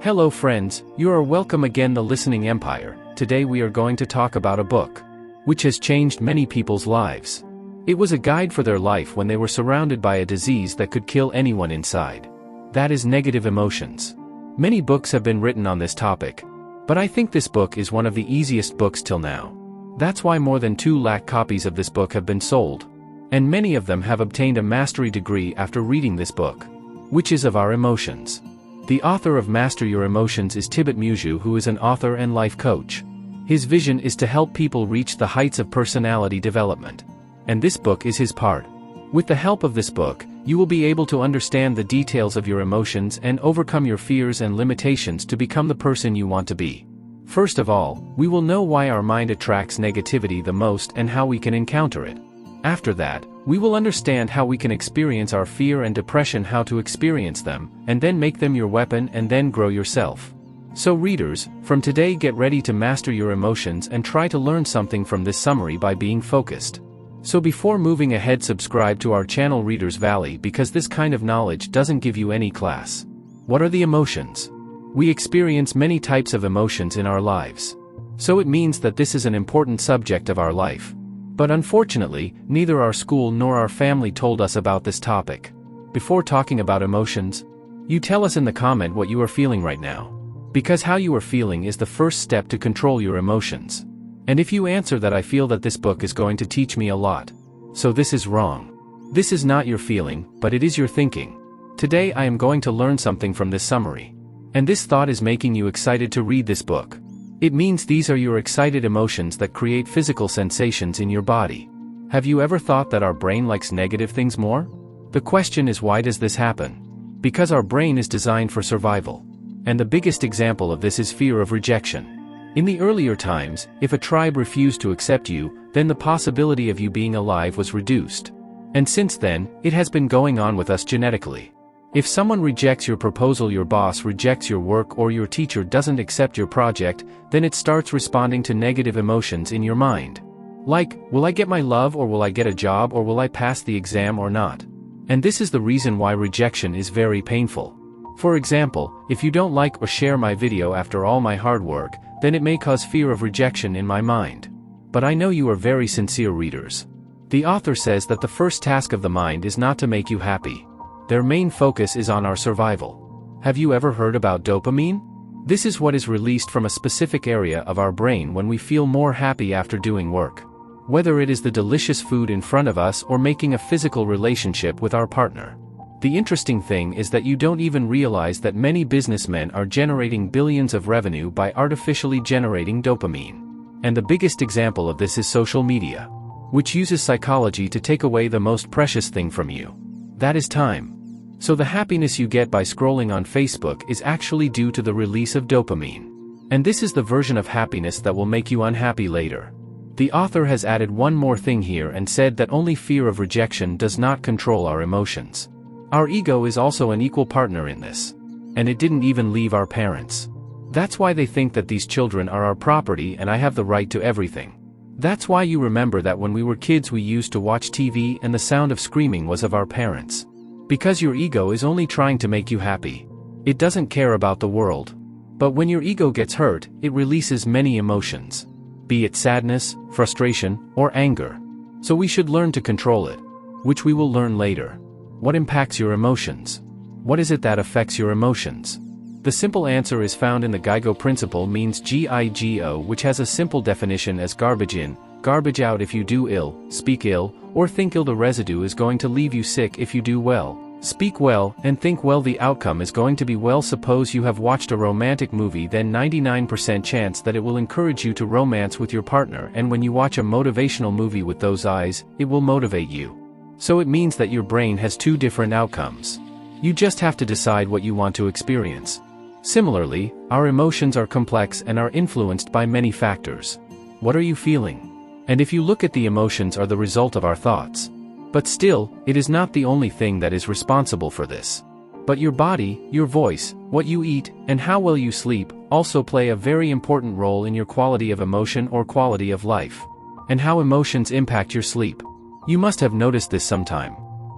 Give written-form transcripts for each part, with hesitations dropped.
Hello friends, you are welcome again the Listening Empire. Today we are going to talk about a book which has changed many people's lives. It was a guide for their life when they were surrounded by a disease that could kill anyone inside. That is negative emotions. Many books have been written on this topic, but I think this book is one of the easiest books till now. That's why more than 2 lakh copies of this book have been sold, and many of them have obtained a mastery degree after reading this book, which is of our emotions. The author of Master Your Emotions is Tibet Muju, who is an author and life coach. His vision is to help people reach the heights of personality development. And this book is his part. With the help of this book, you will be able to understand the details of your emotions and overcome your fears and limitations to become the person you want to be. First of all, we will know why our mind attracts negativity the most and how we can encounter it. After that, we will understand how we can experience our fear and depression, how to experience them, and then make them your weapon and then grow yourself. So readers, from today get ready to master your emotions and try to learn something from this summary by being focused. So before moving ahead, subscribe to our channel Readers Valley, because this kind of knowledge doesn't give you any class. What are the emotions? We experience many types of emotions in our lives. So it means that this is an important subject of our life. But unfortunately, neither our school nor our family told us about this topic. Before talking about emotions, you tell us in the comment what you are feeling right now. Because how you are feeling is the first step to control your emotions. And if you answer that I feel that this book is going to teach me a lot, so this is wrong. This is not your feeling, but it is your thinking. Today I am going to learn something from this summary. And this thought is making you excited to read this book. It means these are your excited emotions that create physical sensations in your body. Have you ever thought that our brain likes negative things more? The question is, why does this happen? Because our brain is designed for survival. And the biggest example of this is fear of rejection. In the earlier times, if a tribe refused to accept you, then the possibility of you being alive was reduced. And since then, it has been going on with us genetically. If someone rejects your proposal, your boss rejects your work, or your teacher doesn't accept your project, then it starts responding to negative emotions in your mind. Like, will I get my love, or will I get a job, or will I pass the exam or not? And this is the reason why rejection is very painful. For example, if you don't like or share my video after all my hard work, then it may cause fear of rejection in my mind. But I know you are very sincere readers. The author says that the first task of the mind is not to make you happy. Their main focus is on our survival. Have you ever heard about dopamine? This is what is released from a specific area of our brain when we feel more happy after doing work. Whether it is the delicious food in front of us or making a physical relationship with our partner. The interesting thing is that you don't even realize that many businessmen are generating billions of revenue by artificially generating dopamine. And the biggest example of this is social media, which uses psychology to take away the most precious thing from you. That is time. So the happiness you get by scrolling on Facebook is actually due to the release of dopamine. And this is the version of happiness that will make you unhappy later. The author has added one more thing here and said that only fear of rejection does not control our emotions. Our ego is also an equal partner in this. And it didn't even leave our parents. That's why they think that these children are our property and I have the right to everything. That's why you remember that when we were kids we used to watch TV and the sound of screaming was of our parents. Because your ego is only trying to make you happy. It doesn't care about the world. But when your ego gets hurt, it releases many emotions. Be it sadness, frustration, or anger. So we should learn to control it. Which we will learn later. What impacts your emotions? What is it that affects your emotions? The simple answer is found in the GIGO principle, means GIGO, which has a simple definition as garbage in, garbage out. If you do ill, speak ill, or think ill, the residue is going to leave you sick. If you do well, speak well, and think well, the outcome is going to be well. Suppose you have watched a romantic movie, then 99% chance that it will encourage you to romance with your partner, and when you watch a motivational movie with those eyes, it will motivate you. So it means that your brain has 2 different outcomes. You just have to decide what you want to experience. Similarly, our emotions are complex and are influenced by many factors. What are you feeling? And if you look at the emotions are the result of our thoughts. But still, it is not the only thing that is responsible for this. But your body, your voice, what you eat, and how well you sleep, also play a very important role in your quality of emotion or quality of life. And how emotions impact your sleep. You must have noticed this sometime.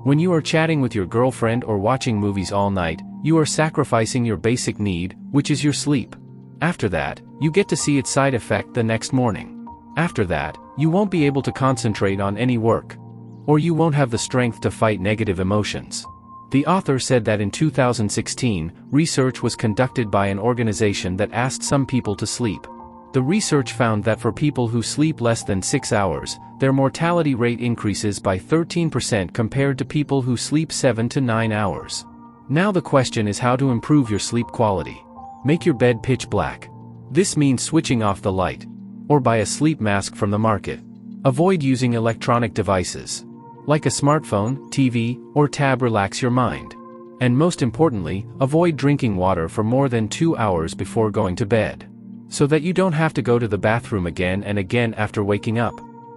When you are chatting with your girlfriend or watching movies all night, you are sacrificing your basic need, which is your sleep. After that, you get to see its side effect the next morning. After that, you won't be able to concentrate on any work. Or you won't have the strength to fight negative emotions. The author said that in 2016, research was conducted by an organization that asked some people to sleep. The research found that for people who sleep less than 6 hours, their mortality rate increases by 13% compared to people who sleep 7 to 9 hours. Now the question is how to improve your sleep quality. Make your bed pitch black. This means switching off the light. Or buy a sleep mask from the market. Avoid using electronic devices. Like a smartphone, TV, or tab relax your mind. And most importantly, avoid drinking water for more than 2 hours before going to bed. So that you don't have to go to the bathroom again and again after waking up.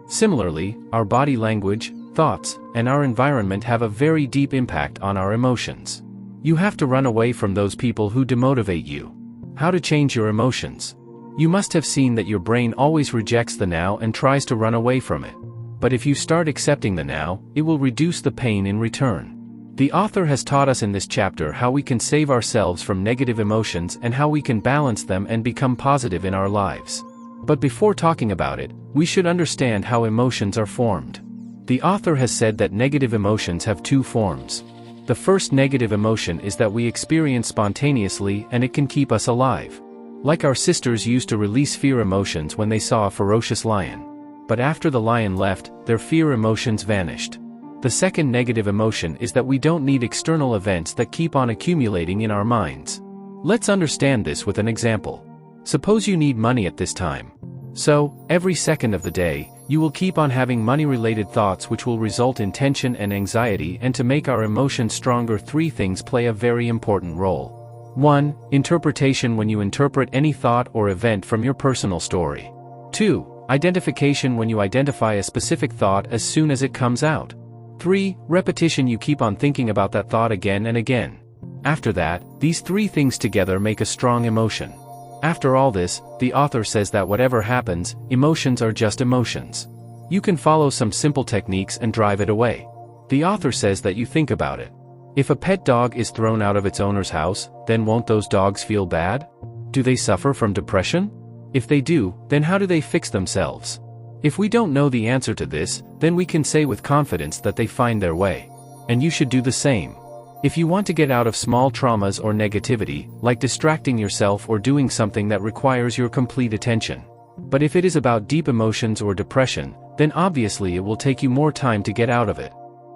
Similarly, our body language, thoughts, and our environment have a very deep impact on our emotions. You have to run away from those people who demotivate you. How to change your emotions. You must have seen that your brain always rejects the now and tries to run away from it. But if you start accepting the now, it will reduce the pain in return. The author has taught us in this chapter how we can save ourselves from negative emotions and how we can balance them and become positive in our lives. But before talking about it, we should understand how emotions are formed. The author has said that negative emotions have two forms. The first negative emotion is that we experience spontaneously and it can keep us alive. Like our sisters used to release fear emotions when they saw a ferocious lion. But after the lion left, their fear emotions vanished. The second negative emotion is that we don't need external events that keep on accumulating in our minds. Let's understand this with an example. Suppose you need money at this time. So, every second of the day, you will keep on having money-related thoughts which will result in tension and anxiety, and to make our emotions stronger, three things play a very important role. 1. Interpretation, when you interpret any thought or event from your personal story. 2. Identification, when you identify a specific thought as soon as it comes out. 3. Repetition, you keep on thinking about that thought again and again. After that, these three things together make a strong emotion. After all this, the author says that whatever happens, emotions are just emotions. You can follow some simple techniques and drive it away. The author says that you think about it. If a pet dog is thrown out of its owner's house, then won't those dogs feel bad? Do they suffer from depression? If they do, then how do they fix themselves? If we don't know the answer to this, then we can say with confidence that they find their way. And you should do the same. If you want to get out of small traumas or negativity, like distracting yourself or doing something that requires your complete attention. But if it is about deep emotions or depression, then obviously it will take you more time to get out of it.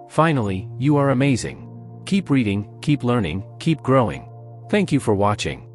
Finally, you are amazing. Keep reading, keep learning, keep growing. Thank you for watching.